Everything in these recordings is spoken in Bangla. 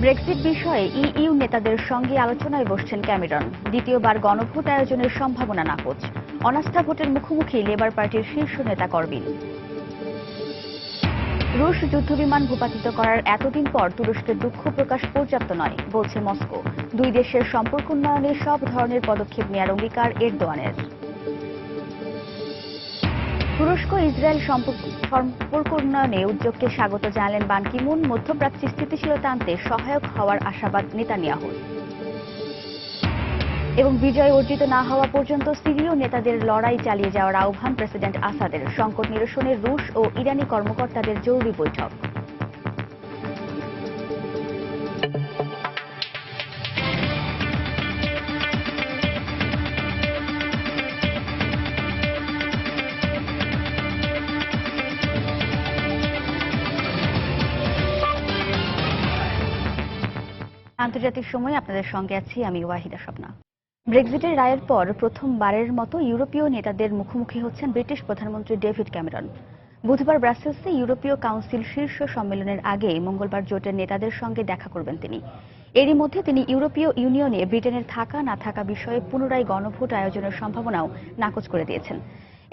ব্রেক্সিট বিষয়ে ইইউ নেতাদের সঙ্গে আলোচনায় বসছেন ক্যামেরন। দ্বিতীয়বার গণভোট আয়োজনের সম্ভাবনা নাকচ। অনাস্থা ভোটের মুখোমুখি লেবার পার্টির শীর্ষ নেতা করবিন। রুশ যুদ্ধবিমান ভূপাতিত করার এতদিন পর তুরস্কের দুঃখ প্রকাশ পর্যাপ্ত নয় বলছে মস্কো। দুই দেশের সম্পর্ক উন্নয়নে সব ধরনের পদক্ষেপ নেওয়ার অঙ্গীকার এরদোয়ানের। তুরস্ক ইসরায়েল সম্পর্ক উন্নয়নে উদ্যোগকে স্বাগত জানালেন বান কি মুন। মধ্যপ্রাচ্যে স্থিতিশীলতা আনতে সহায়ক হওয়ার আশাবাদ নেতানিয়াহুর। এবং বিজয় অর্জিত না হওয়া পর্যন্ত সিরীয় নেতাদের লড়াই চালিয়ে যাওয়ার আহ্বান প্রেসিডেন্ট আসাদের। সংকট নিরসনে রুশ ও ইরানি কর্মকর্তাদের জরুরি বৈঠক। আন্তর্জাতিক সময় আপনাদের সঙ্গে আছি আমি ওয়াহিদা স্বপ্না। ব্রেক্সিটের রায়ের পর প্রথমবারের মতো ইউরোপীয় নেতাদের মুখোমুখি হচ্ছেন ব্রিটিশ প্রধানমন্ত্রী ডেভিড ক্যামেরন। বুধবার ব্রাসেলসে ইউরোপীয় কাউন্সিল শীর্ষ সম্মেলনের আগে মঙ্গলবার জোটের নেতাদের সঙ্গে দেখা করবেন তিনি। এরই মধ্যে তিনি ইউরোপীয় ইউনিয়নে ব্রিটেনের থাকা না থাকা বিষয়ে পুনরায় গণভোট আয়োজনের সম্ভাবনাও নাকচ করে দিয়েছেন।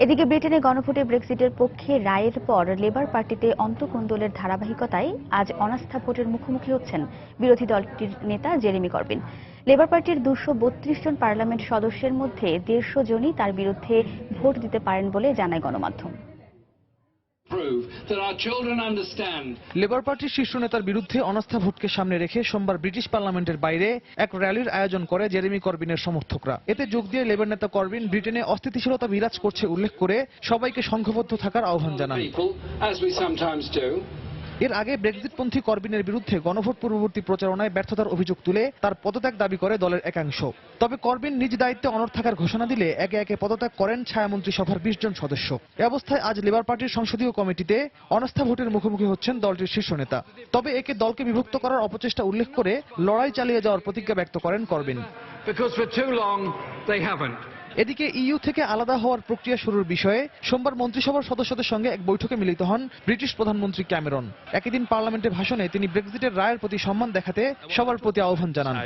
এদিকে ব্রিটেনে গণভোটে ব্রেক্সিটের পক্ষে রায়ের পর লেবার পার্টিতে অন্তঃকোন্দলের ধারাবাহিকতায় আজ অনাস্থা ভোটের মুখোমুখি হচ্ছেন বিরোধী দলটির নেতা জেরেমি করবিন। লেবার পার্টির 232 জন পার্লামেন্ট সদস্যের মধ্যে 150 জনই তার বিরুদ্ধে ভোট দিতে পারেন বলে জানায় গণমাধ্যম। লেবার পার্টির শীর্ষ নেতার বিরুদ্ধে অনাস্থা ভোটকে সামনে রেখে সোমবার ব্রিটিশ পার্লামেন্টের বাইরে এক র্যালির আয়োজন করে জেরেমি করবিনের সমর্থকরা। এতে যোগ দিয়ে লেবার নেতা করবিন ব্রিটেনে অস্থিতিশীলতা বিরাজ করছে উল্লেখ করে সবাইকে সংঘবদ্ধ থাকার আহ্বান জানান। এর আগে ব্রেক্সিটপন্থী করবিনের বিরুদ্ধে গণভোট পূর্ববর্তী প্রচারণায় ব্যর্থতার অভিযোগ তুলে তার পদত্যাগ দাবি করে দলের একাংশ। তবে করবিন নিজ দায়িত্বে অনড় থাকার ঘোষণা দিলে একে একে পদত্যাগ করেন ছায়ামন্ত্রী সভার 20 জন সদস্য। এ অবস্থায় আজ লেবার পার্টির সংসদীয় কমিটিতে অনাস্থা ভোটের মুখোমুখি হচ্ছেন দলটির শীর্ষ নেতা। তবে একে দলকে বিভক্ত করার অপচেষ্টা উল্লেখ করে লড়াই চালিয়ে যাওয়ার প্রতিজ্ঞা ব্যক্ত করেন করবিন। এদিকে ইইউ থেকে আলাদা হওয়ার প্রক্রিয়া শুরুর বিষয়ে সোমবার মন্ত্রিসভার সদস্যদের সঙ্গে এক বৈঠকে মিলিত হন ব্রিটিশ প্রধানমন্ত্রী ক্যামেরন। একই দিন পার্লামেন্টে ভাষণে তিনি ব্রেক্সিটের রায়ের প্রতি সম্মান দেখাতে সবার প্রতি আহ্বান জানান।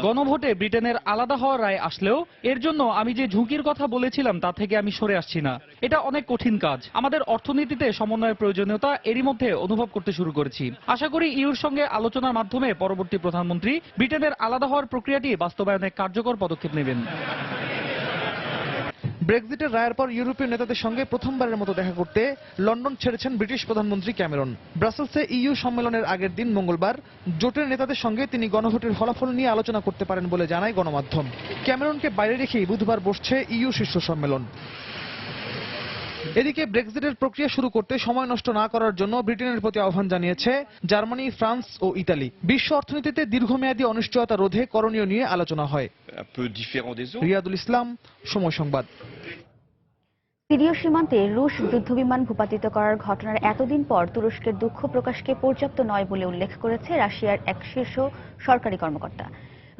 গণভোটে ব্রিটেনের আলাদা হওয়ার রায় আসলেও এর জন্য আমি যে ঝুঁকির কথা বলেছিলাম তা থেকে আমি সরে আসছি না। এটা অনেক কঠিন কাজ। আমাদের অর্থনীতিতে সমন্বয়ের প্রয়োজনীয়তা এরই মধ্যে অনুভব করতে শুরু করেছি। আশা করি ইইউর সঙ্গে আলোচনার মাধ্যমে পরবর্তী প্রধানমন্ত্রী ব্রিটেনের আলাদা হওয়ার প্রক্রিয়াটি বাস্তবায়নে কার্যকর পদক্ষেপ নেবেন। ব্রেক্সিটের রায়ের পর ইউরোপীয় নেতাদের সঙ্গে প্রথমবারের মতো দেখা করতে লন্ডন ছেড়েছেন ব্রিটিশ প্রধানমন্ত্রী ক্যামেরন। ব্রাসেলসে ইইউ সম্মেলনের আগের দিন মঙ্গলবার জোটের নেতাদের সঙ্গে তিনি গণভোটের ফলাফল নিয়ে আলোচনা করতে পারেন বলে জানায় গণমাধ্যম। ক্যামেরনকে বাইরে রেখেই বুধবার বসছে ইইউ শীর্ষ সম্মেলন। এদিকে ব্রেক্সিটের প্রক্রিয়া শুরু করতে সময় নষ্ট না করার জন্য ব্রিটেনের প্রতি আহ্বান জানিয়েছে জার্মানি, ফ্রান্স ও ইতালি। বিশ্ব অর্থনীতিতে দীর্ঘমেয়াদী অনিশ্চয়তা রোধে করণীয় নিয়ে আলোচনা হয়। রিয়াদুল ইসলাম, সময় সংবাদ। সিরীয় সীমান্তে রুশ যুদ্ধবিমান ভূপাতিত করার ঘটনার এতদিন পর তুরস্কের দুঃখ প্রকাশকে পর্যাপ্ত নয় বলে উল্লেখ করেছে রাশিয়ার এক শীর্ষ সরকারি কর্মকর্তা।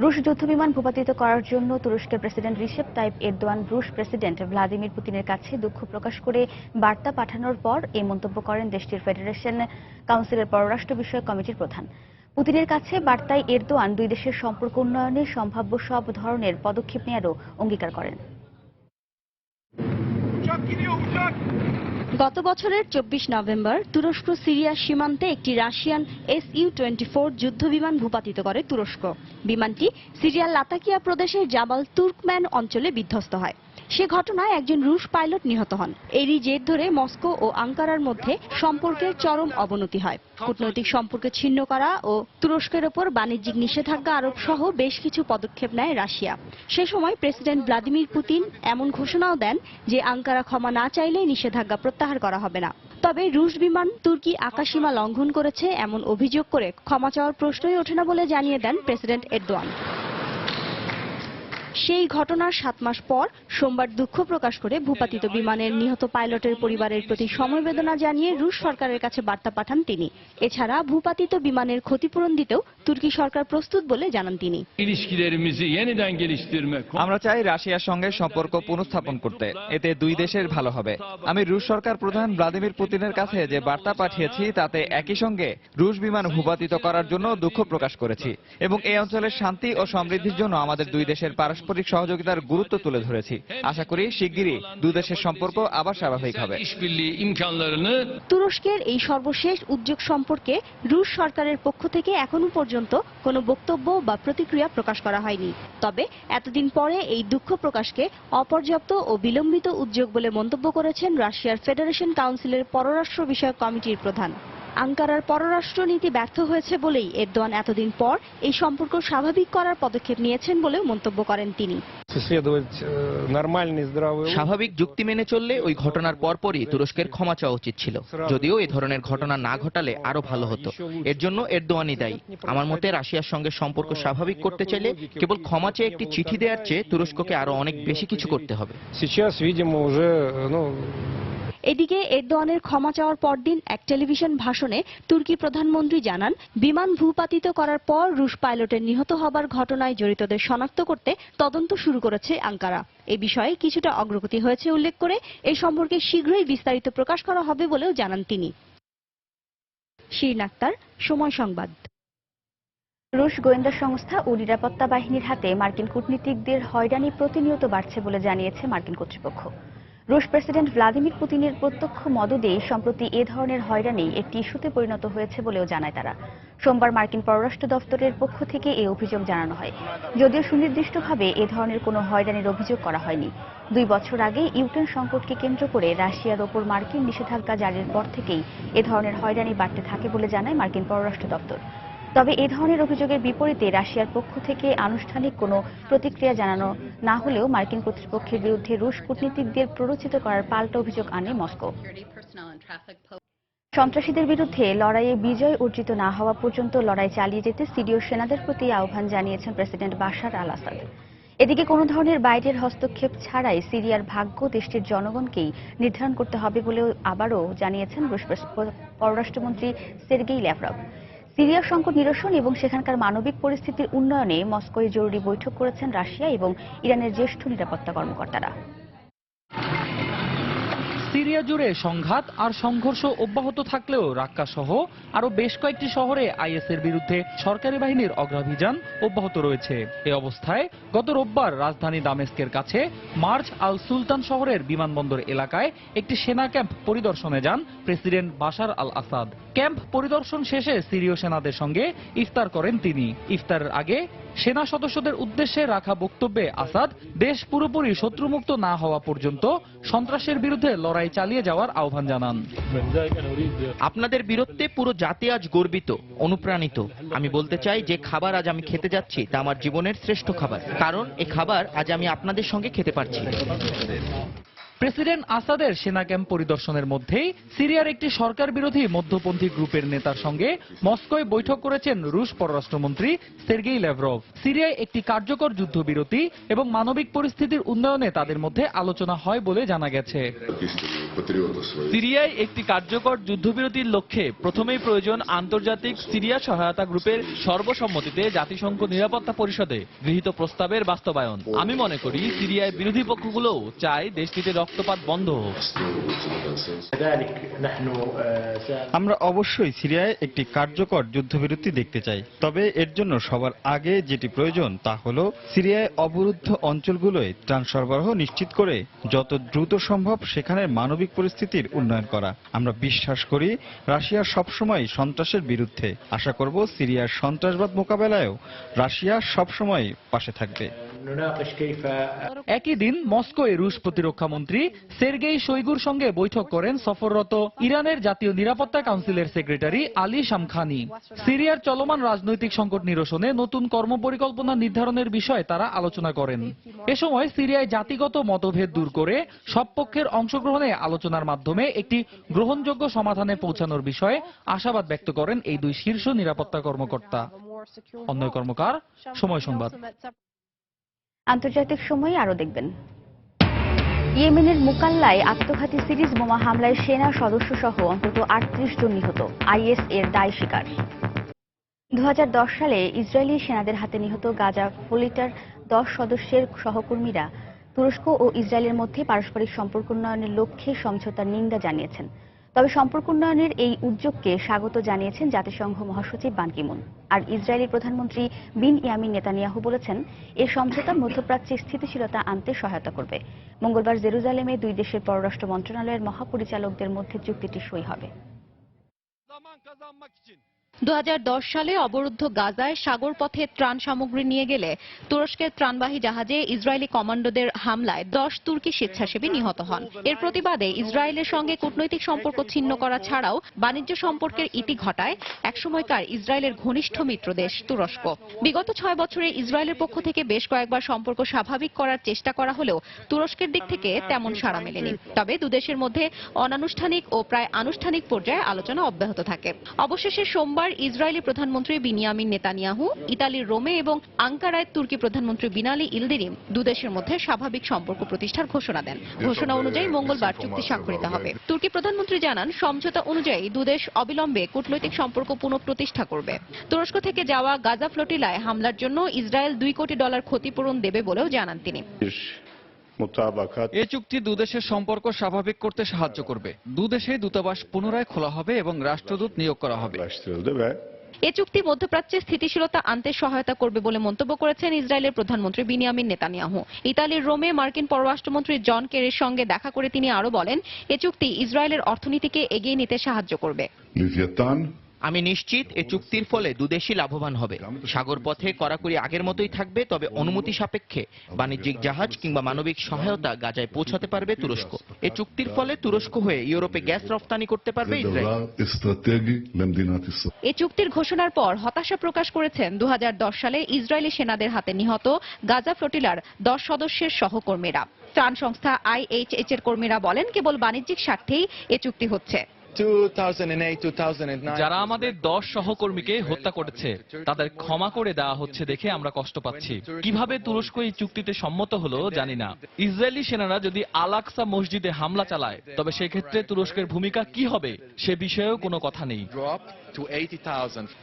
রুশ যুদ্ধবিমান ভূপাতিত করার জন্য তুরস্কের প্রেসিডেন্ট রিসেপ তাইপ এরদোয়ান রুশ প্রেসিডেন্ট ভ্লাদিমির পুতিনের কাছে দুঃখ প্রকাশ করে বার্তা পাঠানোর পর এই মন্তব্য করেন দেশটির ফেডারেশন কাউন্সিলের পররাষ্ট্র বিষয়ক কমিটির প্রধান। পুতিনের কাছে বার্তায় এরদোয়ান দুই দেশের সম্পর্ক উন্নয়নে সম্ভাব্য সব ধরনের পদক্ষেপ নেওয়ারও অঙ্গীকার করেন। গত বছরের 24 নভেম্বর তুরস্ক সিরিয়া সীমান্তে একটি রাশিয়ান Su-24 যুদ্ধবিমান ভূপাতিত করে তুরস্ক। বিমানটি সিরিয়ার লাতাকিয়া প্রদেশের জাবাল তুর্কম্যান অঞ্চলে বিধ্বস্ত হয়। সে ঘটনায় একজন রুশ পাইলট নিহত হন। এরই জের ধরে মস্কো ও আঙ্কারার মধ্যে সম্পর্কের চরম অবনতি হয়। কূটনৈতিক সম্পর্ক ছিন্ন করা ও তুরস্কের ওপর বাণিজ্যিক নিষেধাজ্ঞা আরোপ সহ বেশ কিছু পদক্ষেপ নেয় রাশিয়া। সে সময় প্রেসিডেন্ট ভ্লাদিমির পুতিন এমন ঘোষণাও দেন যে আঙ্কারা ক্ষমা না চাইলে নিষেধাজ্ঞা প্রত্যাহার করা হবে না। তবে রুশ বিমান তুর্কি আকাশসীমা লঙ্ঘন করেছে এমন অভিযোগ করে ক্ষমা চাওয়ার প্রশ্নই ওঠে না বলে জানিয়ে দেন প্রেসিডেন্ট এরদোয়ান। সেই ঘটনার 7 মাস পর সোমবার দুঃখ প্রকাশ করে ভূপাতিত বিমানের নিহত পাইলটের পরিবারের প্রতি সমবেদনা জানিয়ে রুশ সরকারের কাছে বার্তা পাঠান তিনি। এছাড়া ভূপাতিত বিমানের ক্ষতিপূরণ দিতেও তুর্কি সরকার প্রস্তুত বলে জানান তিনি। আমরা চাই রাশিয়ার সঙ্গে সম্পর্ক পুনঃস্থাপন করতে, এতে দুই দেশের ভালো হবে। আমি রুশ সরকার প্রধান ভ্লাদিমির পুতিনের কাছে যে বার্তা পাঠিয়েছি তাতে একই সঙ্গে রুশ বিমান ভূপাতিত করার জন্য দুঃখ প্রকাশ করেছি এবং এই অঞ্চলের শান্তি ও সমৃদ্ধির জন্য আমাদের দুই দেশের পারস্পরিক সহযোগিতার গুরুত্ব তুলে ধরেছি। আশা করি শিগগিরই দুই দেশের সম্পর্ক আবার স্বাভাবিক হবে। তুরস্কের এই সর্বশেষ উদ্যোগ সম্পর্কে রুশ সরকারের পক্ষ থেকে এখনো পর্যন্ত কোনো বক্তব্য বা প্রতিক্রিয়া প্রকাশ করা হয়নি। তবে এতদিন পরে এই দুঃখ প্রকাশকে অপর্যাপ্ত ও বিলম্বিত উদ্যোগ বলে মন্তব্য করেছেন রাশিয়ার ফেডারেশন কাউন্সিলের পররাষ্ট্র বিষয়ক কমিটির প্রধান। আঙ্কারার পররাষ্ট্রনীতি ব্যর্থ হয়েছে বলেই এরদোয়ান এতদিন পর এই সম্পর্ক স্বাভাবিক করার পদক্ষেপ নিয়েছেন বলেও মন্তব্য করেন তিনি। স্বাভাবিক যুক্তি মেনে চললে ওই ঘটনার পরপরই তুরস্কের ক্ষমা চাওয়া উচিত ছিল, যদিও এই ধরনের ঘটনা না ঘটালে আরো ভালো হতো। এর জন্য এরদোয়ানই দায়ী। আমার মতে রাশিয়ার সঙ্গে সম্পর্ক স্বাভাবিক করতে চাইলে কেবল ক্ষমা চেয়ে একটি চিঠি দেওয়ার চেয়ে তুরস্ককে আরো অনেক বেশি কিছু করতে হবে। এদিকে এরদোয়ানের ক্ষমা চাওয়ার পরদিন এক টেলিভিশন ভাষণে তুর্কি প্রধানমন্ত্রী জানান, বিমান ভূপাতিত করার পর রুশ পাইলটের নিহত হবার ঘটনায় জড়িতদের শনাক্ত করতে তদন্ত শুরু করেছে আঙ্কারা। এ বিষয়ে কিছুটা অগ্রগতি হয়েছে উল্লেখ করে এ সম্পর্কে শীঘ্রই বিস্তারিত প্রকাশ করা হবে বলেও জানান তিনি। শিরিন আক্তার, সময় সংবাদ। রুশ গোয়েন্দা সংস্থা ও নিরাপত্তা বাহিনীর হাতে মার্কিন কূটনীতিকদের হয়রানি প্রতিনিয়ত বাড়ছে বলে জানিয়েছে মার্কিন কর্তৃপক্ষ। রুশ প্রেসিডেন্ট ভ্লাদিমির পুতিনের প্রত্যক্ষ মদদেই সম্প্রতি এ ধরনের হয়রানি একটি ইস্যুতে পরিণত হয়েছে বলেও জানায় তারা। সোমবার মার্কিন পররাষ্ট্র দফতরের পক্ষ থেকে এই অভিযোগ জানানো হয়, যদিও সুনির্দিষ্টভাবে এ ধরনের কোনো হয়রানির অভিযোগ করা হয়নি। 2 বছর আগে ইউক্রেন সংকটকে কেন্দ্র করে রাশিয়ার ওপর মার্কিন নিষেধাজ্ঞা জারির পর থেকেই এ ধরনের হয়রানি বাড়তে থাকে বলে জানায় মার্কিন পররাষ্ট্র দপ্তর। তবে এ ধরনের অভিযোগের বিপরীতে রাশিয়ার পক্ষ থেকে আনুষ্ঠানিক কোনো প্রতিক্রিয়া জানানো না হলেও মার্কিন কর্তৃপক্ষের বিরুদ্ধে রুশ কূটনীতিকদের প্ররোচিত করার পাল্টা অভিযোগ আনে মস্কো। সন্ত্রাসীদের বিরুদ্ধে লড়াইয়ে বিজয় অর্জিত না হওয়া পর্যন্ত লড়াই চালিয়ে যেতে সিরীয় সেনাদের প্রতি আহ্বান জানিয়েছেন প্রেসিডেন্ট বাশার আল আসাদ। এদিকে কোনো ধরনের বাইরের হস্তক্ষেপ ছাড়াই সিরিয়ার ভাগ্য দেশটির জনগণকেই নির্ধারণ করতে হবে বলেও আবারও জানিয়েছেন রুশ পররাষ্ট্রমন্ত্রী সের্গেই ল্যাভরভ। সিরিয়া সংকট নিরসন এবং সেখানকার মানবিক পরিস্থিতির উন্নয়নে মস্কোয় জরুরি বৈঠক করেছেন রাশিয়া এবং ইরানের জ্যেষ্ঠ নিরাপত্তা কর্মকর্তারা। সিরিয়া জুড়ে সংঘাত আর সংঘর্ষ অব্যাহত থাকলেও রাক্কা সহ আরো বেশ কয়েকটি শহরে আইএসের বিরুদ্ধে সরকারি বাহিনীর অগ্রাভিযান অব্যাহত রয়েছে। এ অবস্থায় গত রোববার রাজধানী দামেস্কের কাছে মার্জ আল সুলতান শহরের বিমানবন্দর এলাকায় একটি সেনা ক্যাম্প পরিদর্শনে যান প্রেসিডেন্ট বাশার আল আসাদ। ক্যাম্প পরিদর্শন শেষে সিরীয় সেনাদের সঙ্গে ইফতার করেন তিনি। ইফতারের আগে সেনা সদস্যদের উদ্দেশ্যে রাখা বক্তব্যে আসাদ দেশ পুরোপুরি শত্রুমুক্ত না হওয়া পর্যন্ত সন্ত্রাসের বিরুদ্ধে লড়াই চালিয়ে যাওয়ার আহ্বান জানান। আপনাদের বীরত্বে পুরো জাতি আজ গর্বিত, অনুপ্রাণিত। আমি বলতে চাই যে খাবার আজ আমি খেতে যাচ্ছি তা আমার জীবনের শ্রেষ্ঠ খাবার, কারণ এই খাবার আজ আমি আপনাদের সঙ্গে খেতে পারছি। প্রেসিডেন্ট আসাদের সেনা ক্যাম্প পরিদর্শনের মধ্যেই সিরিয়ার একটি সরকার বিরোধী মধ্যপন্থী গ্রুপের নেতার সঙ্গে মস্কোয় বৈঠক করেছেন রুশ পররাষ্ট্রমন্ত্রী সের্গেই ল্যাভরভ। সিরিয়ায় একটি কার্যকর যুদ্ধবিরতি এবং মানবিক পরিস্থিতির উন্নয়নে তাদের মধ্যে আলোচনা হয় বলে জানা গেছে। সিরিয়ায় একটি কার্যকর যুদ্ধবিরতির লক্ষ্যে প্রথমেই প্রয়োজন আন্তর্জাতিক সিরিয়া সহায়তা গ্রুপের সর্বসম্মতিতে জাতিসংঘ নিরাপত্তা পরিষদে গৃহীত প্রস্তাবের বাস্তবায়ন। আমি মনে করি সিরিয়ায় বিরোধী পক্ষগুলোও চায় দেশটিতে রক্তপাত বন্ধ হোক। আমরা অবশ্যই সিরিয়ায় একটি কার্যকর যুদ্ধবিরতি দেখতে চাই, তবে এর জন্য সবার আগে যেটি প্রয়োজন তা হল সিরিয়ায় অবরুদ্ধ অঞ্চলগুলোয় ত্রাণ সরবরাহ নিশ্চিত করে যত দ্রুত সম্ভব সেখানের মানবিক পরিস্থিতির উন্নয়ন করা। আমরা বিশ্বাস করি রাশিয়া সবসময় সন্ত্রাসের বিরুদ্ধে। আশা করব সিরিয়ার সন্ত্রাসবাদ মোকাবেলায়ও রাশিয়া সবসময় পাশে থাকবে। একই দিন মস্কোয় রুশ প্রতিরক্ষা মন্ত্রী সের্গেই শোইগুর সঙ্গে বৈঠক করেন সফররত ইরানের জাতীয় নিরাপত্তা কাউন্সিলের সেক্রেটারি আলী শামখানি। সিরিয়ার চলমান রাজনৈতিক সংকট নিরসনে নতুন কর্মপরিকল্পনা নির্ধারণের বিষয়ে তারা আলোচনা করেন। এ সময় সিরিয়ায় জাতিগত মতভেদ দূর করে সব পক্ষের অংশগ্রহণে আলোচনার মাধ্যমে একটি গ্রহণযোগ্য সমাধানে পৌঁছানোর বিষয়ে আশাবাদ ব্যক্ত করেন এই দুই শীর্ষ নিরাপত্তা কর্মকর্তা। অন্যয় কর্মকার, সময় সংবাদ। আন্তর্জাতিক সময়ে আরো দেখবেন, ইয়েমেনের মুকাল্লায় আত্মঘাতী সিরিজ বোমা হামলায় সেনা সদস্য সহ অন্তত ৩৮ জন নিহত, আইএস এর দায় স্বীকার। 2010 সালে ইসরায়েলি সেনাদের হাতে নিহত গাজা ফ্লোটিলার 10 সদস্যের সহকর্মীরা তুরস্ক ও ইসরায়েলের মধ্যে পারস্পরিক সম্পর্ক উন্নয়নের লক্ষ্যে সমঝোতার নিন্দা জানিয়েছেন। তবে সম্পর্ক উন্নয়নের এই উদ্যোগকে স্বাগত জানিয়েছেন জাতিসংঘ মহাসচিব বান কি মুন। আর ইসরায়েলি প্রধানমন্ত্রী বিনয়ামিন নেতানিয়াহু বলেছেন, এই সমঝোতা মধ্যপ্রাচ্যে স্থিতিশীলতা আনতে সহায়তা করবে। মঙ্গলবার জেরুজালেমে দুই দেশের পররাষ্ট্র মন্ত্রণালয়ের মহাপরিচালকদের মধ্যে চুক্তিটি সই হবে। 2010 সালে অবরুদ্ধ গাজায় সাগরপথে ত্রাণ সামগ্রী নিয়ে গেলে তুরস্কের ত্রাণবাহী জাহাজে ইসরায়েলি কমান্ডোদের হামলায় 10 তুর্কি স্বেচ্ছাসেবী নিহত হন। এর প্রতিবাদে ইসরায়েলের সঙ্গে কূটনৈতিক সম্পর্ক ছিন্ন করা ছাড়াও বাণিজ্য সম্পর্কের ইতি ঘটায় একসময়কার ইসরায়েলের ঘনিষ্ঠ মিত্র দেশ তুরস্ক। বিগত 6 বছরে ইসরায়েলের পক্ষ থেকে বেশ কয়েকবার সম্পর্ক স্বাভাবিক করার চেষ্টা করা হলেও তুরস্কের দিক থেকে তেমন সাড়া মেলেনি। তবে দুদেশের মধ্যে অনানুষ্ঠানিক ও প্রায় আনুষ্ঠানিক পর্যায়ে আলোচনা অব্যাহত থাকে। অবশেষে সোমবার ইসরায়েলি প্রধানমন্ত্রী বিনিয়ামিন নেতানিয়াহু, ইতালির রোমে এবং আঙ্কারায় তুর্কি প্রধানমন্ত্রী বিনালি ইলদিরিম দুদেশের মধ্যে স্বাভাবিক সম্পর্ক প্রতিষ্ঠার ঘোষণা দেন। ঘোষণা অনুযায়ী মঙ্গলবার চুক্তি স্বাক্ষরিত হবে। তুর্কি প্রধানমন্ত্রী জানান, সমঝোতা অনুযায়ী দুদেশ অবিলম্বে কূটনৈতিক সম্পর্ক পুনঃপ্রতিষ্ঠা করবে। তুরস্ক থেকে যাওয়া গাজা ফ্লোটিলায় হামলার জন্য ইসরায়েল $2 কোটি ক্ষতিপূরণ দেবে বলেও জানান তিনি। এই চুক্তি দুদেশের সম্পর্ক স্বাভাবিক করতে সাহায্য করবে। দুদেশে দূতাবাস পুনরায় খোলা হবে এবং রাষ্ট্রদূত নিয়োগ করা হবে। এ চুক্তি মধ্যপ্রাচ্যে স্থিতিশীলতা আনতে সহায়তা করবে বলে মন্তব্য করেছেন ইসরায়েলের প্রধানমন্ত্রী বিনিয়ামিন নেতানিয়াহু। ইতালির রোমে মার্কিন পররাষ্ট্রমন্ত্রী জন কেরির সঙ্গে দেখা করে তিনি আরো বলেন, এ চুক্তি ইসরায়েলের অর্থনীতিকে এগিয়ে নিতে সাহায্য করবে। আমি নিশ্চিত এ চুক্তির ফলে দুদেশই লাভবান হবে। সাগর পথে কড়াকড়ি আগের মতোই থাকবে, তবে অনুমতি সাপেক্ষে বাণিজ্যিক জাহাজ কিংবা মানবিক সহায়তা গাজায় পৌঁছাতে পারবে তুরস্ক। এ চুক্তির ফলে তুরস্ক হয়ে ইউরোপে গ্যাস রফতানি করতে পারবে ইসরায়েল। এ চুক্তির ঘোষণার পর হতাশা প্রকাশ করেছেন 2010 সালে ইসরায়েলি সেনাদের হাতে নিহত গাজা ফ্লোটিলার 10 সদস্যের সহকর্মীরা। ত্রাণ সংস্থা IHH এর কর্মীরা বলেন, কেবল বাণিজ্যিক স্বার্থেই এ চুক্তি হচ্ছে। যারা আমাদের 10 সহকর্মীকে হত্যা করেছে তাদের ক্ষমা করে দেওয়া হচ্ছে দেখে আমরা কষ্ট পাচ্ছি। কিভাবে তুরস্ক এই চুক্তিতে সম্মত হলো জানি না। ইসরায়েলি সেনারা যদি আল আকসা মসজিদে হামলা চালায় তবে সেক্ষেত্রে তুরস্কের ভূমিকা কি হবে সে বিষয়েও কোনো কথা নেই।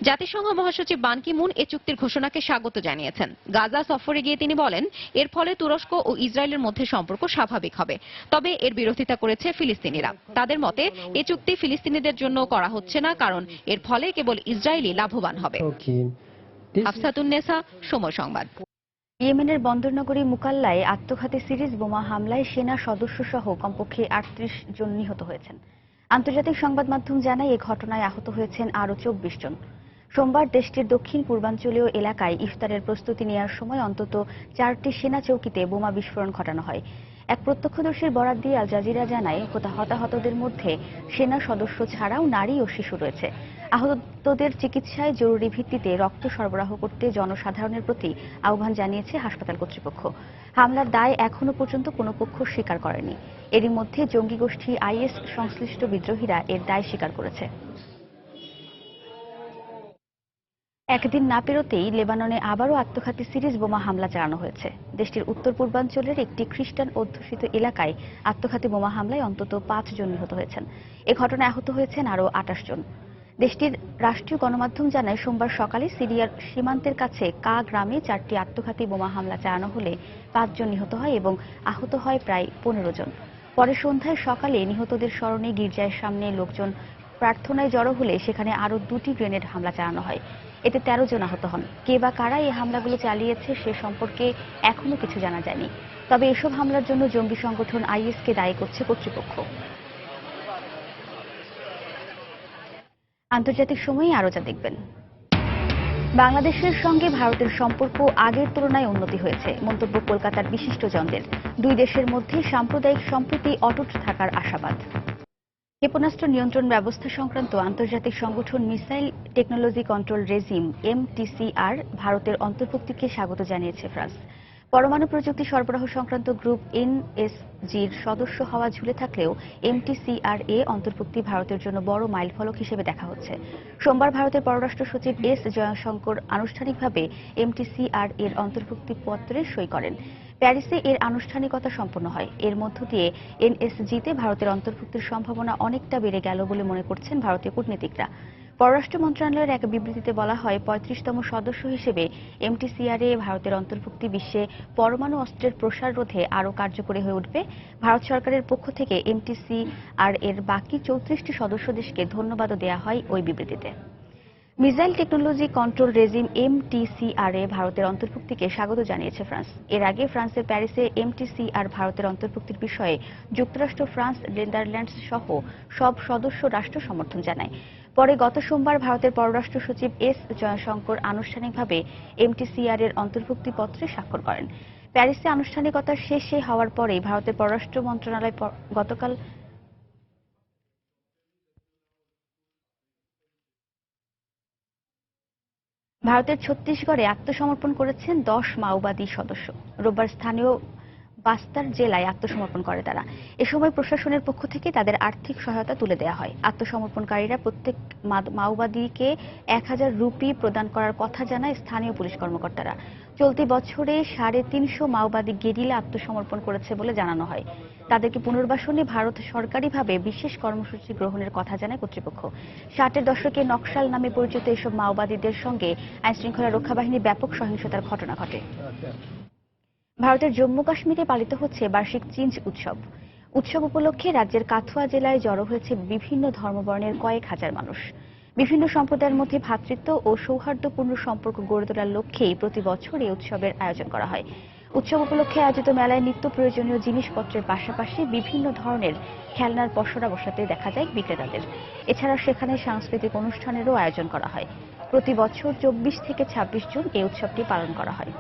জাতিসংঘ মহাসচিব বান কি মুন এ চুক্তির ঘোষণাকে স্বাগত জানিয়েছেন। গাজা সফরে গিয়ে তিনি বলেন, এর ফলে তুরস্ক ও ইসরায়েলের মধ্যে সম্পর্ক স্বাভাবিক হবে। তবে এর বিরোধিতা করেছে ফিলিস্তিনিরা। তাদের মতে এ চুক্তি ফিলিস্তিনিদের জন্য করা হচ্ছে না, কারণ এর ফলে কেবল ইসরায়েলই লাভবান হবে। হাফসাতুন্নেসা, সময় সংবাদ। ইয়েমেনের বন্দরনগরী মুকাল্লায় আত্মঘাতী সিরিজ বোমা হামলায় সেনা সদস্য সহ কমপক্ষে 38 জন নিহত হয়েছেন। আন্তর্জাতিক সংবাদ মাধ্যম জানায়, এই ঘটনায় আহত হয়েছেন আরও 24 জন। সোমবার দেশটির দক্ষিণ পূর্বাঞ্চলীয় এলাকায় ইফতারের প্রস্তুতি নেওয়ার সময় অন্তত 4টি সেনা চৌকিতে বোমা বিস্ফোরণ ঘটানো হয়। এক প্রত্যক্ষদর্শীর বরাত দিয়ে আল জাজিরা জানায়, হতাহতদের মধ্যে সেনা সদস্য ছাড়াও নারী ও শিশু রয়েছে। আহতদের চিকিৎসায় জরুরি ভিত্তিতে রক্ত সরবরাহ করতে জনসাধারণের প্রতি আহ্বান জানিয়েছে হাসপাতাল কর্তৃপক্ষ। হামলার দায় এখনো পর্যন্ত কোনো পক্ষ স্বীকার করেনি। এরই মধ্যে জঙ্গি গোষ্ঠী আইএস সংশ্লিষ্ট বিদ্রোহীরা এর দায় স্বীকার করেছে। একদিন না পেরোতেই লেবাননে আবারও আত্মঘাতী সিরিজ বোমা হামলা চালানো হয়েছে। দেশটির উত্তর পূর্বাঞ্চলের একটি খ্রিস্টান অধ্যুষিত এলাকায় আত্মঘাতী বোমা হামলায় অন্তত 5 জন নিহত হয়েছেন। এ ঘটনায় আহত হয়েছেন আরও 28 জন। দেশটির রাষ্ট্রীয় গণমাধ্যম জানায়, সোমবার সকালে সিরিয়ার সীমান্তের কাছে কা গ্রামে 4টি আত্মঘাতী বোমা হামলা চালানো হলে 5 জন নিহত হয় এবং আহত হয় প্রায় 15 জন। পরে সন্ধ্যায় সকালে নিহতদের স্মরণে গির্জার সামনে লোকজন প্রার্থনায় জড়ো হলে সেখানে আরও 2টি গ্রেনেড হামলা চালানো হয়। এতে 13 জন আহত হন। কে বা কারা এই হামলাগুলো চালিয়েছে সে সম্পর্কে এখনো কিছু জানা যায়নি। তবে এসব হামলার জন্য জঙ্গি সংগঠন আইএসকে দায়ী করছে কর্তৃপক্ষ। আন্তর্জাতিক সময়ে আরো যা দেখবেন, বাংলাদেশের সঙ্গে ভারতের সম্পর্ক আগের তুলনায় উন্নতি হয়েছে, মন্তব্য কলকাতার বিশিষ্টজনদের। দুই দেশের মধ্যে সাম্প্রদায়িক সম্প্রীতি অটুট থাকার আশাবাদ। ক্ষেপণাস্ত্র নিয়ন্ত্রণ ব্যবস্থা সংক্রান্ত আন্তর্জাতিক সংগঠন missile technology control regime MTCR ভারতের অন্তর্ভুক্তিকে স্বাগত জানিয়েছে ফ্রান্স। পরমাণু প্রযুক্তি সরবরাহ সংক্রান্ত গ্রুপ এনএসজির সদস্য হওয়া ঝুলে থাকলেও এমটিসিআরএ অন্তর্ভুক্তি ভারতের জন্য বড় মাইলফলক হিসেবে দেখা হচ্ছে। সোমবার ভারতের পররাষ্ট্র সচিব এস জয়শঙ্কর আনুষ্ঠানিকভাবে এমটিসিআরএ এর অন্তর্ভুক্তি পত্রে সই করেন। প্যারিসে এর আনুষ্ঠানিকতা সম্পন্ন হয়। এর মধ্য দিয়ে এনএসজিতে ভারতের অন্তর্ভুক্তির সম্ভাবনা অনেকটা বেড়ে গেল বলে মনে করছেন ভারতীয় কূটনীতিকরা। পররাষ্ট্র মন্ত্রণালয়ের এক বিবৃতিতে বলা হয়, ৩৫তম সদস্য হিসেবে এমটিসিআরএ ভারতের অন্তর্ভুক্তি বিশ্বে পরমাণু অস্ত্রের প্রসার রোধে আরও কার্যকরী হয়ে উঠবে। ভারত সরকারের পক্ষ থেকে এমটিসিআরএ এর বাকি ৩৪টি সদস্য দেশকে ধন্যবাদও দেওয়া হয় ওই বিবৃতিতে। মিসাইল টেকনোলজি কন্ট্রোল রেজিম এমটিসিআরএ ভারতের অন্তর্ভুক্তিকে স্বাগত জানিয়েছে ফ্রান্স। এর আগে ফ্রান্সের প্যারিসে এমটিসিআর ভারতের অন্তর্ভুক্তির বিষয়ে যুক্তরাষ্ট্র, ফ্রান্স, নেদারল্যান্ডস সহ সব সদস্য রাষ্ট্র সমর্থন জানায়। পরে গত সোমবার ভারতের পররাষ্ট্র সচিব এস জয়শঙ্কর আনুষ্ঠানিকভাবে এমটিসিআর এর অন্তর্ভুক্তি পত্রে স্বাক্ষর করেন। প্যারিসে আনুষ্ঠানিকতা শেষে হওয়ার পরেই ভারতের পররাষ্ট্র মন্ত্রণালয় গতকাল ভারতের ছত্তিশগড়ে আত্মসমর্পণ করেছেন 10 মাওবাদী সদস্য। রোববার স্থানীয় বাস্তার জেলায় আত্মসমর্পণ করে তারা। এ সময় প্রশাসনের পক্ষ থেকে তাদের আর্থিক সহায়তা তুলে দেওয়া হয়। আত্মসমর্পণকারীরা প্রত্যেক মাওবাদীকে 1000 রুপি প্রদান করার কথা জানায় স্থানীয় পুলিশ কর্মকর্তারা। চলতি বছরে 350 মাওবাদী গেরিলা আত্মসমর্পণ করেছে বলে জানানো হয়। তাদেরকে পুনর্বাসনে ভারত সরকারিভাবে বিশেষ কর্মসূচি গ্রহণের কথা জানায় কর্তৃপক্ষ। 60-এর দশকে নকশাল নামে পরিচিত এসব মাওবাদীদের সঙ্গে আইনশৃঙ্খলা রক্ষা বাহিনীর ব্যাপক সহিংসতার ঘটনা ঘটে। ভারতের জম্মু কাশ্মীরে পালিত হচ্ছে বার্ষিক চিঞ্জ উৎসব। উৎসব উপলক্ষে রাজ্যের কাথুয়া জেলায় জড়ো হয়েছে বিভিন্ন ধর্মবর্ণের কয়েক হাজার মানুষ। বিভিন্ন সম্প্রদায়ের মধ্যে ভ্রাতৃত্ব ও সৌহার্দ্যপূর্ণ সম্পর্ক গড়ে তোলার লক্ষ্যেই প্রতি বছর এই উৎসবের আয়োজন করা হয়। উৎসব উপলক্ষে আয়োজিত মেলায় নিত্য প্রয়োজনীয় জিনিসপত্রের পাশাপাশি বিভিন্ন ধরনের খেলনার পসরা বসাতে দেখা যায় বিক্রেতাদের। এছাড়া সেখানে সাংস্কৃতিক অনুষ্ঠানেরও আয়োজন করা হয়। প্রতি বছর 24 থেকে 26 জুন এই উৎসবটি পালন করা হয়।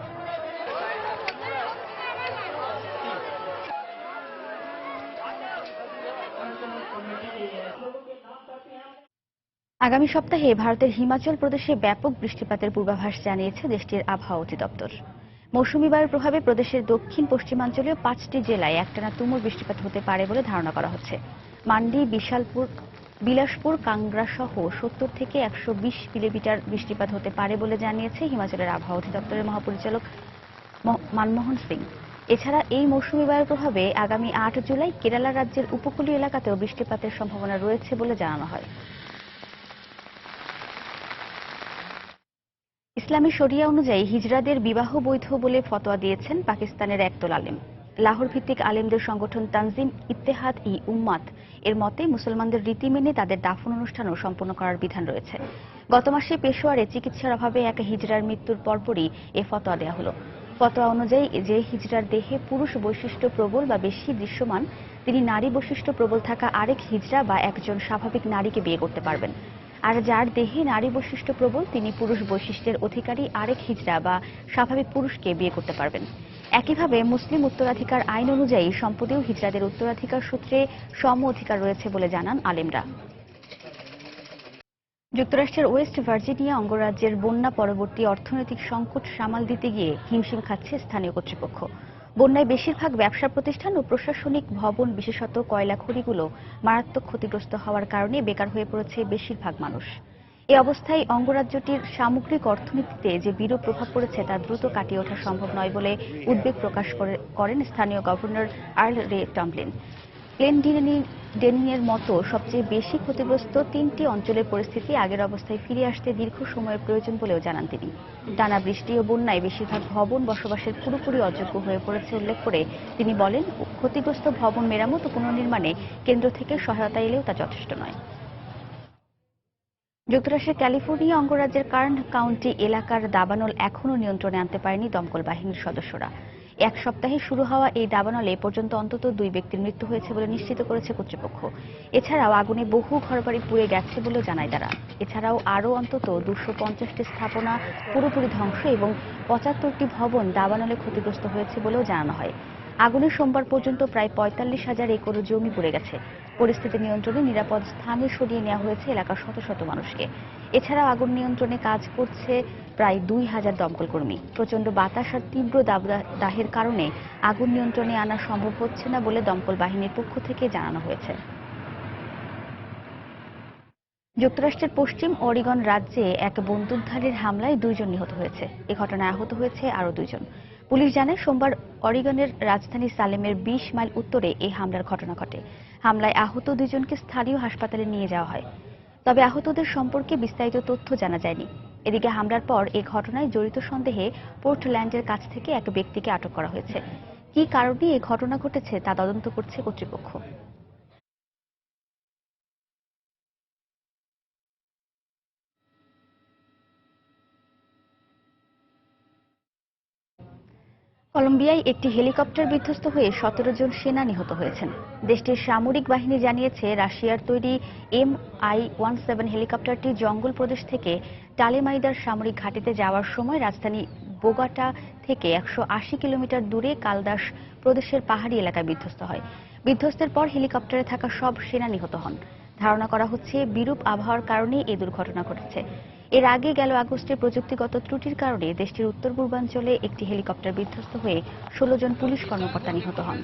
আগামী সপ্তাহে ভারতের হিমাচল প্রদেশে ব্যাপক বৃষ্টিপাতের পূর্বাভাস জানিয়েছে দেশটির আবহাওয়া অধিদপ্তর। মৌসুমী বায়ুর প্রভাবে প্রদেশের দক্ষিণ পশ্চিমাঞ্চলীয় 5টি জেলায় একটানা তুমুল বৃষ্টিপাত হতে পারে বলে ধারণা করা হচ্ছে। মান্ডি, বিলাসপুর, কাংগ্রা সহ 70 থেকে 120 মিলিমিটার বৃষ্টিপাত হতে পারে বলে জানিয়েছে হিমাচলের আবহাওয়া অধিদপ্তরের মহাপরিচালক মনমোহন সিং। এছাড়া এই মৌসুমী বায়ুর প্রভাবে আগামী 8 জুলাই কেরালা রাজ্যের উপকূলীয় এলাকাতেও বৃষ্টিপাতের সম্ভাবনা রয়েছে বলে জানানো হয়। ইসলামী শরিয়া অনুযায়ী হিজড়াদের বিবাহ বৈধ বলে ফতোয়া দিয়েছেন পাকিস্তানের একদল আলেম। লাহোর ভিত্তিক আলেমদের সংগঠন তানজিম ইত্তেহাদ ই উম্মাত এর মতে মুসলমানদের রীতি মেনে তাদের দাফন অনুষ্ঠানও সম্পন্ন করার বিধান রয়েছে। গত মাসে পেশোয়ারে চিকিৎসার অভাবে এক হিজড়ার মৃত্যুর পরপরই এ ফতোয়া দেওয়া হলো। ফতোয়া অনুযায়ী যে হিজড়ার দেহে পুরুষ বৈশিষ্ট্য প্রবল বা বেশি দৃশ্যমান, তিনি নারী বৈশিষ্ট্য প্রবল থাকা আরেক হিজড়া বা একজন স্বাভাবিক নারীকে বিয়ে করতে পারবেন। আর যার দেহে নারী বৈশিষ্ট্য প্রবল, তিনি পুরুষ বৈশিষ্ট্যের অধিকারী আরেক হিজড়া বা স্বাভাবিক পুরুষকে বিয়ে করতে পারবেন। একইভাবে মুসলিম উত্তরাধিকার আইন অনুযায়ী সম্পদেও হিজড়াদের উত্তরাধিকার সূত্রে সম অধিকার রয়েছে বলে জানান আলেমরা। যুক্তরাষ্ট্রের ওয়েস্ট ভার্জিনিয়া অঙ্গরাজ্যের বন্যা পরবর্তী অর্থনৈতিক সংকট সামাল দিতে গিয়ে হিমশিম খাচ্ছে স্থানীয় কর্তৃপক্ষ। বন্যায় বেশিরভাগ ব্যবসা প্রতিষ্ঠান ও প্রশাসনিক ভবন, বিশেষত কয়লা খনিগুলো মারাত্মক ক্ষতিগ্রস্ত হওয়ার কারণে বেকার হয়ে পড়েছে বেশিরভাগ মানুষ। এই অবস্থায় অঙ্গরাজ্যটির সামগ্রিক অর্থনীতিতে যে বিরূপ প্রভাব পড়েছে তা দ্রুত কাটিয়ে ওঠা সম্ভব নয় বলে উদ্বেগ প্রকাশ করেন স্থানীয় গভর্নর আর্ল রে টমলিন। গ্লেনডিনিং এর মতো সবচেয়ে বেশি ক্ষতিগ্রস্ত 3টি অঞ্চলের পরিস্থিতি আগের অবস্থায় ফিরে আসতে দীর্ঘ সময়ের প্রয়োজন বলেও জানান তিনি। টানা বৃষ্টি ও বন্যায় বেশিরভাগ ভবন বসবাসের পুরোপুরি অযোগ্য হয়ে পড়েছে উল্লেখ করে তিনি বলেন, ক্ষতিগ্রস্ত ভবন মেরামত ও পুনর্নির্মাণে কেন্দ্র থেকে সহায়তা এলেও তা যথেষ্ট নয়। যুক্তরাষ্ট্রের ক্যালিফোর্নিয়া অঙ্গরাজ্যের কার্ন কাউন্টি এলাকার দাবানল এখনও নিয়ন্ত্রণে আনতে পারেনি দমকল বাহিনীর সদস্যরা। এক সপ্তাহে শুরু হওয়া এই দাবানলে এ পর্যন্ত অন্তত 2 ব্যক্তির মৃত্যু হয়েছে বলে নিশ্চিত করেছে কর্তৃপক্ষ। এছাড়াও আগুনে বহু ঘরবাড়ি পুড়ে গেছে বলেও জানায় তারা। এছাড়াও আরও অন্তত 250টি স্থাপনা পুরোপুরি ধ্বংস এবং 75টি ভবন দাবানলে ক্ষতিগ্রস্ত হয়েছে বলেও জানানো হয়। আগুনে সোমবার পর্যন্ত প্রায় 45,000 একর জমি পুড়ে গেছে। পরিস্থিতি নিয়ন্ত্রণে নিরাপদ স্থানে সরিয়ে নেওয়া হয়েছে এলাকার শত শত মানুষকে। এছাড়াও আগুন নিয়ন্ত্রণে কাজ করছে প্রায় 2000 দমকল কর্মী। প্রচণ্ড বাতাস আর তীব্র দাহের কারণে আগুন নিয়ন্ত্রণে আনা সম্ভব হচ্ছে না বলে দমকল বাহিনীর পক্ষ থেকে জানানো হয়েছে। যুক্তরাষ্ট্রের পশ্চিম অরিগন রাজ্যে এক বন্দুকধারীর হামলায় 2 জন নিহত হয়েছে। এ ঘটনায় আহত হয়েছে আরও 2 জন। পুলিশ জানায় সোমবার অরিগনের রাজধানী সালেমের 20 মাইল উত্তরে এই হামলার ঘটনা ঘটে। হামলায় আহত 2 জনকে স্থানীয় হাসপাতালে নিয়ে যাওয়া হয়। তবে আহতদের সম্পর্কে বিস্তারিত তথ্য জানা যায়নি। এদিকে হামলার পর এই ঘটনায় জড়িত সন্দেহে পোর্টল্যান্ডের কাছ থেকে এক ব্যক্তিকে আটক করা হয়েছে। কী কারণে এই ঘটনা ঘটেছে তা তদন্ত করছে কর্তৃপক্ষ। কলম্বিয়ায় একটি হেলিকপ্টার বিধ্বস্ত হয়ে 17 জন সেনা নিহত হয়েছেন। দেশটির সামরিক বাহিনী জানিয়েছে রাশিয়ার তৈরি MI-17 হেলিকপ্টারটি জঙ্গল প্রদেশ থেকে টালেমাইদার সামরিক ঘাঁটিতে যাওয়ার সময় রাজধানী বোগাটা থেকে 180 কিলোমিটার দূরে কালদাস প্রদেশের পাহাড়ি এলাকায় বিধ্বস্ত হয়। বিধ্বস্তের পর হেলিকপ্টারে থাকা সব সেনা নিহত হন। ধারণা করা হচ্ছে বিরূপ আবহাওয়ার কারণে এই দুর্ঘটনা ঘটেছে। এর আগে গেল আগস্টে প্রযুক্তিগত ত্রুটির কারণে দেশটির উত্তর পূর্বাঞ্চলে একটি হেলিকপ্টার বিধ্বস্ত হয়ে 16 জন পুলিশ কর্মকর্তা নিহত হন।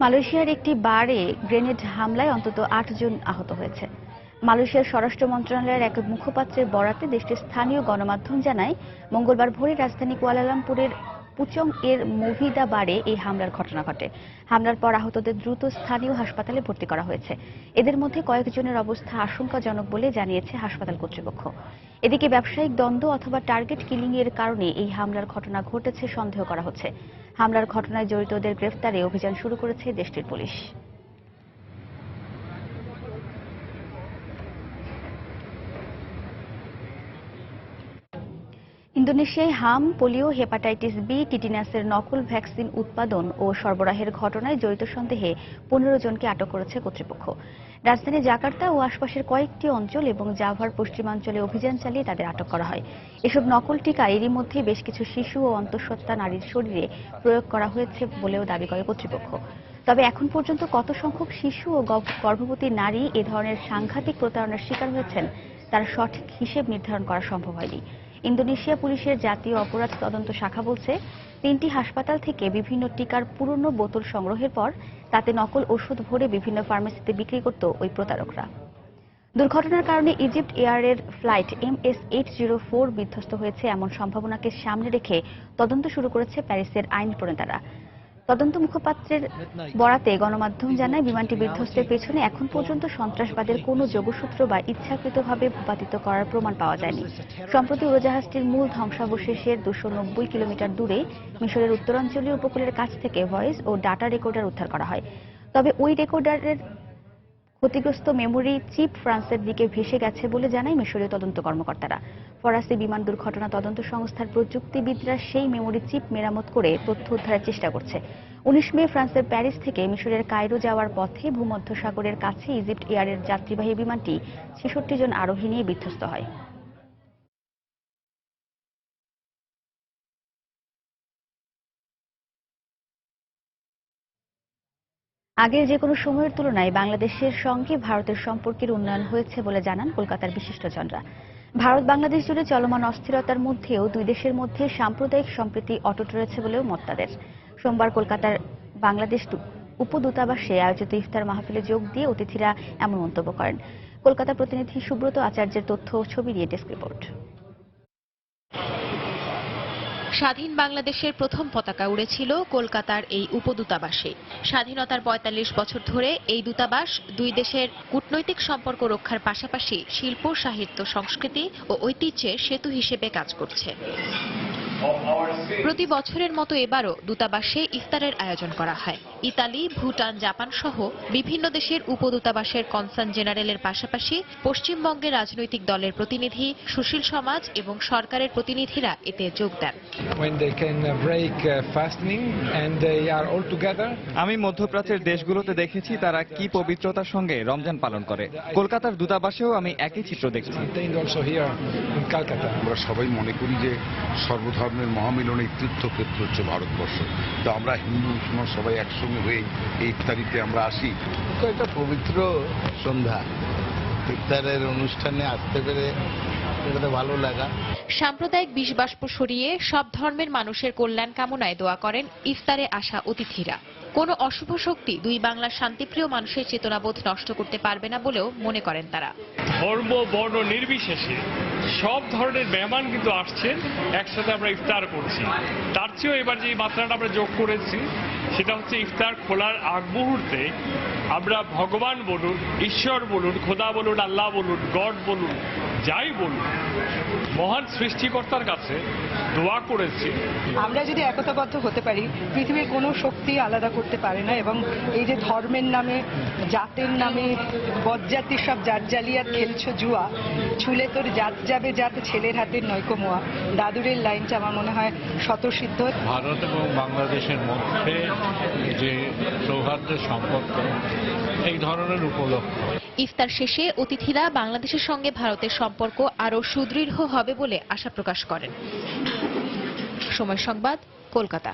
মালয়েশিয়ার একটি বারে গ্রেনেড হামলায় অন্তত 8 জন আহত হয়েছে। মালয়েশিয়ার স্বরাষ্ট্র মন্ত্রণালয়ের এক মুখপাত্রের বরাতে দেশটির স্থানীয় গণমাধ্যম জানায়, মঙ্গলবার ভোরে রাজধানী কুয়ালালামপুরের পুচং এর মুভিদা বারে এই হামলার ঘটনা ঘটে। হামলার পর আহতদের দ্রুত স্থানীয় হাসপাতালে ভর্তি করা হয়েছে। এদের মধ্যে কয়েকজনের অবস্থা আশঙ্কাজনক বলে জানিয়েছে হাসপাতাল কর্তৃপক্ষ। এদিকে ব্যবসায়িক দ্বন্দ্ব অথবা টার্গেট কিলিং এর কারণে এই হামলার ঘটনা ঘটেছে সন্দেহ করা হচ্ছে। হামলার ঘটনায় জড়িতদের গ্রেফতারে অভিযান শুরু করেছে দেশটির পুলিশ। ইন্দোনেশিয়ায় হাম, পোলিও, হেপাটাইটিস বি, টিটিনাসের নকল ভ্যাকসিন উৎপাদন ও সরবরাহের ঘটনায় জড়িত সন্দেহে 15 জনকে আটক করেছে কর্তৃপক্ষ। রাজধানী জাকার্তা ও আশপাশের কয়েকটি অঞ্চল এবং জাভার পশ্চিমাঞ্চলে অভিযান চালিয়ে তাদের আটক করা হয়। এসব নকল টিকা এরই মধ্যে বেশ কিছু শিশু ও অন্তঃসত্ত্বা নারীর শরীরে প্রয়োগ করা হয়েছে বলেও দাবি করে কর্তৃপক্ষ। তবে এখন পর্যন্ত কত সংখ্যক শিশু ও গর্ভবতী নারী এ ধরনের সাংঘাতিক প্রতারণার শিকার হয়েছেন তার সঠিক হিসেব নির্ধারণ করা সম্ভব হয়নি। ইন্দোনেশিয়া পুলিশের জাতীয় অপরাধ তদন্ত শাখা বলছে, 3টি হাসপাতাল থেকে বিভিন্ন টিকার পুরনো বোতল সংগ্রহের পর তাতে নকল ওষুধ ভরে বিভিন্ন ফার্মেসিতে বিক্রি করত ওই প্রতারকরা। দুর্ঘটনার কারণে ইজিপ্ট এয়ারের ফ্লাইট MS-804 বিধ্বস্ত হয়েছে এমন সম্ভাবনাকে সামনে রেখে তদন্ত শুরু করেছে প্যারিসের আইন প্রণেতারা। তদন্ত মুখপাত্রের বরাতে গণমাধ্যম জানায়, বিমানটি বিধ্বস্তের পেছনে এখন পর্যন্ত সন্ত্রাসবাদের কোনো যোগসূত্র বা ইচ্ছাকৃতভাবে ভূপাতিত করার প্রমাণ পাওয়া যায়নি। সম্প্রতি উড়োজাহাজটির মূল ধ্বংসাবশেষের 290 কিলোমিটার দূরে মিশরের উত্তরাঞ্চলীয় উপকূলের কাছ থেকে ভয়েস ও ডাটা রেকর্ডার উদ্ধার করা হয়। তবে ওই রেকর্ডারের ক্ষতিগ্রস্ত মেমোরি চিপ ফ্রান্সের দিকে ভেসে গেছে বলে জানায় মিশরীয় তদন্ত কর্মকর্তারা। ফরাসি বিমান দুর্ঘটনা তদন্ত সংস্থার প্রযুক্তিবিদরা সেই মেমোরি চিপ মেরামত করে তথ্য উদ্ধারের চেষ্টা করছে। 19 মে ফ্রান্সের প্যারিস থেকে মিশরের কায়রো যাওয়ার পথে ভূমধ্যসাগরের কাছে ইজিপ্ট এয়ারের যাত্রীবাহী বিমানটি 66 জন আরোহী নিয়ে বিধ্বস্ত হয়। আগের যে কোনো সময়ের তুলনায় বাংলাদেশের সঙ্গে ভারতের সম্পর্কের উন্নয়ন হয়েছে বলে জানান কলকাতার বিশিষ্টজনরা। ভারত বাংলাদেশ জুড়ে চলমান অস্থিরতার মধ্যেও দুই দেশের মধ্যে সাম্প্রদায়িক সম্প্রীতি অটুট রয়েছে বলেও মত তাদের। সোমবার কলকাতার বাংলাদেশ উপদূতাবাসে আয়োজিত ইফতার মাহফিলে যোগ দিয়ে অতিথিরা এমন মন্তব্য করেন। কলকাতা প্রতিনিধি সুব্রত আচার্যের তথ্য ও ছবি নিয়ে ডেস্ক রিপোর্ট। স্বাধীন বাংলাদেশের প্রথম পতাকা উড়েছিল কলকাতার এই উপদূতাবাসে। স্বাধীনতার ৪৫ বছর ধরে এই দূতাবাস দুই দেশের কূটনৈতিক সম্পর্ক রক্ষার পাশাপাশি শিল্প, সাহিত্য, সংস্কৃতি ও ঐতিহ্যের সেতু হিসেবে কাজ করছে। প্রতি বছরের মতো এবারও দূতাবাসে ইফতারের আয়োজন করা হয়। ইতালি, ভুটান, জাপান সহ বিভিন্ন দেশের উপদূতাবাসের কনসাল জেনারেলের পাশাপাশি পশ্চিমবঙ্গের রাজনৈতিক দলের প্রতিনিধি, সুশীল সমাজ এবং সরকারের প্রতিনিধিরা এতে যোগ দেন। আমি মধ্যপ্রাচ্যের দেশগুলোতে দেখেছি তারা কি পবিত্রতার সঙ্গে রমজান পালন করে। কলকাতার দূতাবাসেও আমি একই চিত্র দেখছি। আমরা সবাই মনে করি যে সর্বধর্মের মহামিলনের তীর্থক্ষেত্র হচ্ছে ভারতবর্ষ। তো আমরা হিন্দু মুসলমান সবাই একসঙ্গে হয়ে এই ইফতারিতে আমরা আসি। একটা পবিত্র সন্ধ্যা, ইফতারের অনুষ্ঠানে আসতে পেরে এটা ভালো লাগা। সাম্প্রদায়িক বিষবাষ্প সরিয়ে সব ধর্মের মানুষের কল্যাণ কামনায় দোয়া করেন ইফতারে আসা অতিথিরা। কোনো অশুভ শক্তি দুই বাংলার শান্তিপ্রিয় মানুষের চেতনাবোধ নষ্ট করতে পারবে না বলেও মনে করেন তারা। ধর্ম বর্ণ নির্বিশেষে সব ধরনের মেহমান কিন্তু আসছেন, একসাথে আমরা ইফতার করছি। তার চেয়েও এবার যে মাত্রাটা আমরা যোগ করেছি সেটা হচ্ছে ইফতার খোলার আগ মুহূর্তে আমরা ভগবান বলুন, ঈশ্বর বলুন, খোদা বলুন, আল্লাহ বলুন, গড বলুন, যাই বলুন, মহান সৃষ্টিকর্তার কাছে দোয়া করেছি। আমরা যদি একতাবদ্ধ হতে পারি, পৃথিবীর কোনো শক্তি আলাদা করতে পারে না। এবং এই যে ধর্মের নামে, জাতের নামে বজ্জাতির সব জাতজালিয়াত খেলছো জুয়া, ছুলে তোর জাত যাবে জাত ছেলের হাতের নয়কো মোয়া, দাদুরের লাইনটা আমার মনে হয় স্বতঃসিদ্ধ। ভারত এবং বাংলাদেশের মধ্যে যে সৌহার্দ্যের সম্পর্ক, এই ধরনের উপলক্ষ। ইফতার শেষে অতিথিরা বাংলাদেশের সঙ্গে ভারতের সম্পর্ক আরও সুদৃঢ় হবে বলে আশা প্রকাশ করেন। সময় সংবাদ, কলকাতা।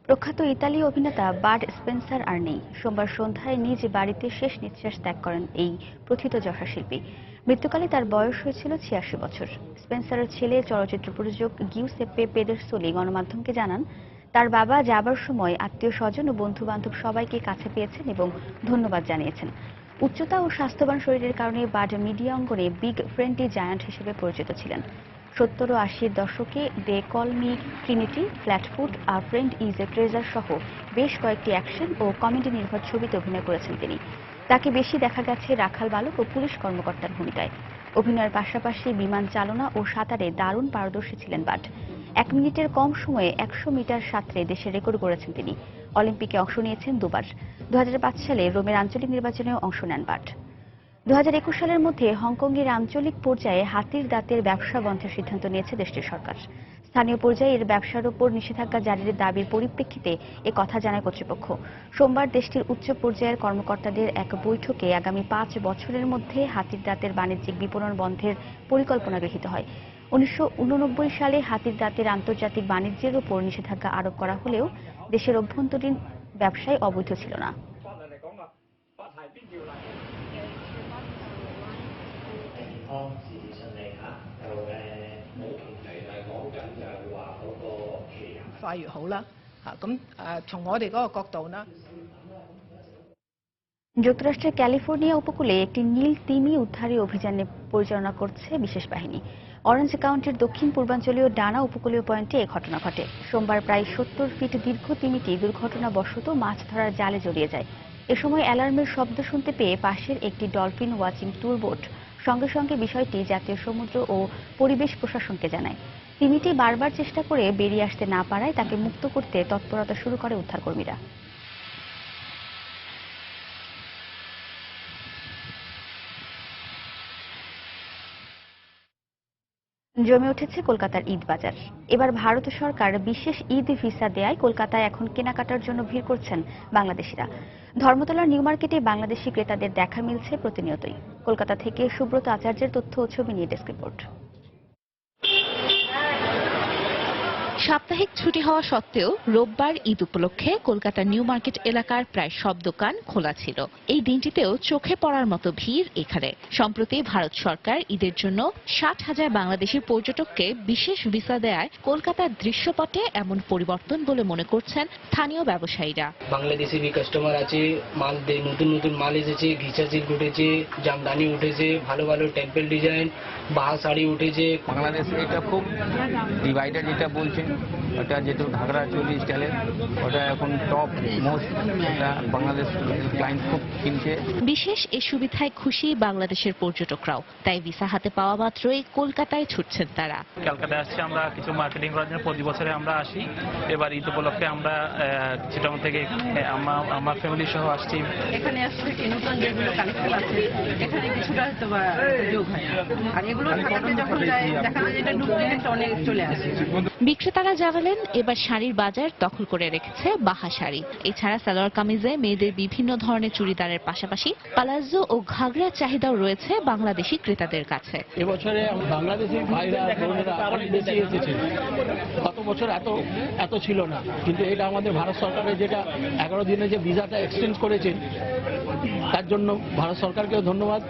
প্রখ্যাত ইতালীয় অভিনেতা বাড স্পেন্সার আর নেই। সোমবার সন্ধ্যায় নিজ বাড়িতে শেষ নিঃশ্বাস ত্যাগ করেন এই প্রথিতযশা শিল্পী। মৃত্যুকালে তার বয়স হয়েছিল 86 বছর। স্পেন্সারের ছেলে চলচ্চিত্র প্রযোজক গিউসেপ্পে পেদেরসোলি গণমাধ্যমকে জানান, তার বাবা যাবার সময় আত্মীয় স্বজন ও বন্ধু বান্ধব সবাইকে কাছে পেয়েছেন এবং ধন্যবাদ জানিয়েছেন। উচ্চতা ও স্বাস্থ্যবান শরীরের কারণে বাড মিডিয়া অঙ্গনে বিগ ফ্রেন্ডলি জায়ান্ট হিসেবে পরিচিত ছিলেন। 70 ও 80-এর দশকে they call me Trinity, flatfoot, a friend is a treasure সহ বেশ কয়েকটি অ্যাকশন ও কমেডি নির্ভর ছবিতে অভিনয় করেছেন তিনি। তাকে বেশি দেখা গেছে রাখাল বালক ও পুলিশ কর্মকর্তার ভূমিকায়। অভিনয়ের পাশাপাশি বিমান চালনা ও সাঁতারে দারুণ পারদর্শী ছিলেন বাড। 1 মিনিটের কম সময়ে 100 মিটার সাঁতরে দেশের রেকর্ড গড়েছেন তিনি। অলিম্পিকে অংশ নিয়েছেন দুবার। 2005 সালে রোমের আঞ্চলিক নির্বাচনেও অংশ নেন বাড। 2021 সালের মধ্যে হংকংয়ের আঞ্চলিক পর্যায়ে হাতির দাঁতের ব্যবসা বন্ধের সিদ্ধান্ত নিয়েছে দেশটির সরকার। স্থানীয় পর্যায়ে এর ব্যবসার উপর নিষেধাজ্ঞা জারির দাবির পরিপ্রেক্ষিতে এ কথা জানায় কর্তৃপক্ষ। সোমবার দেশটির উচ্চ পর্যায়ের কর্মকর্তাদের এক বৈঠকে আগামী 5 বছরের মধ্যে হাতির দাঁতের বাণিজ্যিক বিপণন বন্ধের পরিকল্পনা গৃহীত হয়। 1989 সালে হাতির দাঁতের আন্তর্জাতিক বাণিজ্যের উপর নিষেধাজ্ঞা আরোপ করা হলেও দেশের অভ্যন্তরীণ ব্যবসায় অবৈধ ছিল না। যুক্তরাষ্ট্রের ক্যালিফোর্নিয়া উপকূলে একটি নীল তিমি উদ্ধারী অভিযান পরিচালনা করছে বিশেষ বাহিনী। অরেঞ্জ কাউন্টির দক্ষিণ পূর্বাঞ্চলীয় ডানা উপকূলীয় পয়েন্টে এই ঘটনা ঘটে। সোমবার প্রায় 70 ফিট দীর্ঘ তিমিটি দুর্ঘটনাবশত মাছ ধরার জালে জড়িয়ে যায়। এ সময় অ্যালার্মের শব্দ শুনতে পেয়ে পাশের একটি ডলফিন ওয়াচিং ট্যুর বোট সঙ্গে সঙ্গে বিষয়টি জাতীয় সমুদ্র ও পরিবেশ প্রশাসনকে জানায়। তিমিটি বারবার চেষ্টা করে বেরিয়ে আসতে না পারায় তাকে মুক্ত করতে তৎপরতা শুরু করে উদ্ধারকর্মীরা। জমে উঠেছে কলকাতার ঈদ বাজার। এবার ভারত সরকার বিশেষ ঈদ ভিসা দেয়ায় কলকাতায় এখন কেনাকাটার জন্য ভিড় করছেন বাংলাদেশিরা। ধর্মতলার নিউ মার্কেটে বাংলাদেশি ক্রেতাদের দেখা মিলছে প্রতিনিয়তই। কলকাতা থেকে সুব্রত আচার্যের তথ্য ও ছবি নিয়ে ডেস্ক রিপোর্ট। সাপ্তাহিক ছুটি হওয়া সত্ত্বেও রোববার ঈদ উপলক্ষে কলকাতার নিউ মার্কেট এলাকার প্রায় সব দোকান খোলা ছিল। এই দিনটিতেও চোখে পড়ার মতো ভিড় এখানে। সম্প্রতি ভারত সরকার ঈদের জন্য 60,000 বাংলাদেশি পর্যটককে বিশেষ ভিসা দেয়ায় কলকাতার দৃশ্যপটে এমন পরিবর্তন বলে মনে করছেন স্থানীয় ব্যবসায়ীরা। বাংলাদেশি কাস্টমার আছে, মাল নতুন নতুন মাল এসেছে, ঘিচা সিল্ক উঠেছে, জামদানি উঠেছে, ভালো ভালো টেম্পল ডিজাইন, বাহা শাড়ি উঠেছে। বাংলাদেশ এটা খুব ডিভাইডার যেটা বলছেন ওটা যেহেতু ঘাগরা চলি স্টাইলের, ওটা এখন টপ মোস্ট, এটা বাংলাদেশ ক্লায়েন্ট খুব কিনছে। বিশেষ এই সুবিধায় খুশি বাংলাদেশের পর্যটকরাও, তাই ভিসা হাতে পাওয়া মাত্রই কলকাতায় ছুটছেন তারা। কলকাতায় আসছি আমরা কিছু মার্কেটিং করার জন্য, প্রতি বছরে আমরা আসি। এবার ঈদ উপলক্ষে আমরা চিটাগং থেকে আমার ফ্যামিলি সহ আসছি। এখানে আসলে নতুন যেগুলো কালেকশন আছে এখানে কিছুটা হয়তো যোগ হয়, আর এগুলো ঢাকাতে যখন যায় দেখা যায় এটা ডুপ্লিকেট অনেক চলে আসে। বিক্রেতারা জানালেন এবার শাড়ির বাজার দখল করে রেখেছে বাহা শাড়ি। এছাড়া সালোয়ার কামিজে মেয়েদের বিভিন্ন ধরনের চুড়িদারের পাশাপাশি পালাজো ও ঘাগরার চাহিদাও রয়েছে বাংলাদেশি ক্রেতাদের কাছে। এবছরে বাংলাদেশি ভাইরা বোনেরা অনেক বেশি এসেছে, গত বছর এত ছিল না, কিন্তু এটা আমাদের ভারত সরকারের যেটা 11 দিনে যে ভিসাটা এক্সটেন্ড করেছে তার জন্য ভারত সরকারকেও ধন্যবাদ।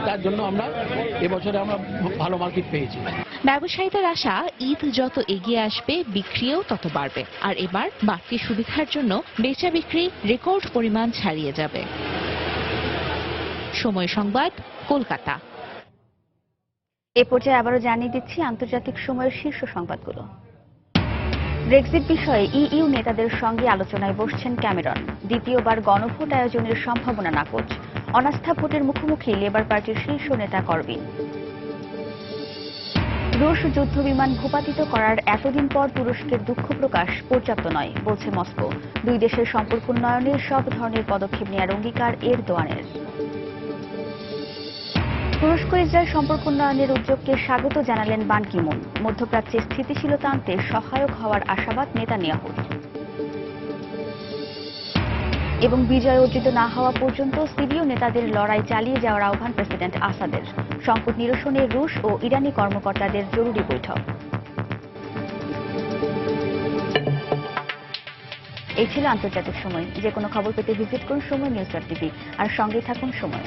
তার জন্য আমরা এবছরে আমরা ভালো মার্কেট পেয়েছি। ব্যবসায়ীদের আশা ঈদ যত এগিয়ে আসবে বিক্রিও তত বাড়বে, আর এবার বাড়তি সুবিধার জন্য বেচা বিক্রি রেকর্ড পরিমাণ ছাড়িয়ে যাবে। সময় সংবাদ, কলকাতা। এ পর্যায়ে আবারও জানিয়ে দিচ্ছি আন্তর্জাতিক সময়ের শীর্ষ সংবাদগুলো। ব্রেক্সিট বিষয়ে ইইউ নেতাদের সঙ্গে আলোচনায় বসছেন ক্যামেরন। দ্বিতীয়বার গণভোট আয়োজনের সম্ভাবনা নাকচ। অনাস্থা ভোটের মুখোমুখি লেবার পার্টির শীর্ষ নেতা করবিন। রুশ যুদ্ধবিমান ভূপাতিত করার এতদিন পর তুরস্কের দুঃখ প্রকাশ পর্যাপ্ত নয়, বলছে মস্কো। দুই দেশের সম্পর্ক উন্নয়নে সব ধরনের পদক্ষেপ নেওয়ার অঙ্গীকার এরদোয়ানের। তুরস্ক ইসরায়েল সম্পর্ক উন্নয়নের উদ্যোগকে স্বাগত জানালেন বান কি মুন। মধ্যপ্রাচ্যে স্থিতিশীলতা আনতে সহায়ক হওয়ার আশাবাদ নেতানিয়াহুর। এবং বিজয় অর্জিত না হওয়া পর্যন্ত সিরীয় নেতাদের লড়াই চালিয়ে যাওয়ার আহ্বান প্রেসিডেন্ট আসাদের। সংকট নিরসনে রুশ ও ইরানি কর্মকর্তাদের জরুরি বৈঠক। এই ছিল আন্তর্জাতিক সময়। যে কোনো খবর পেতে ভিজিট করুন সময় নিউজ.টিভি আর সঙ্গে থাকুন সময়।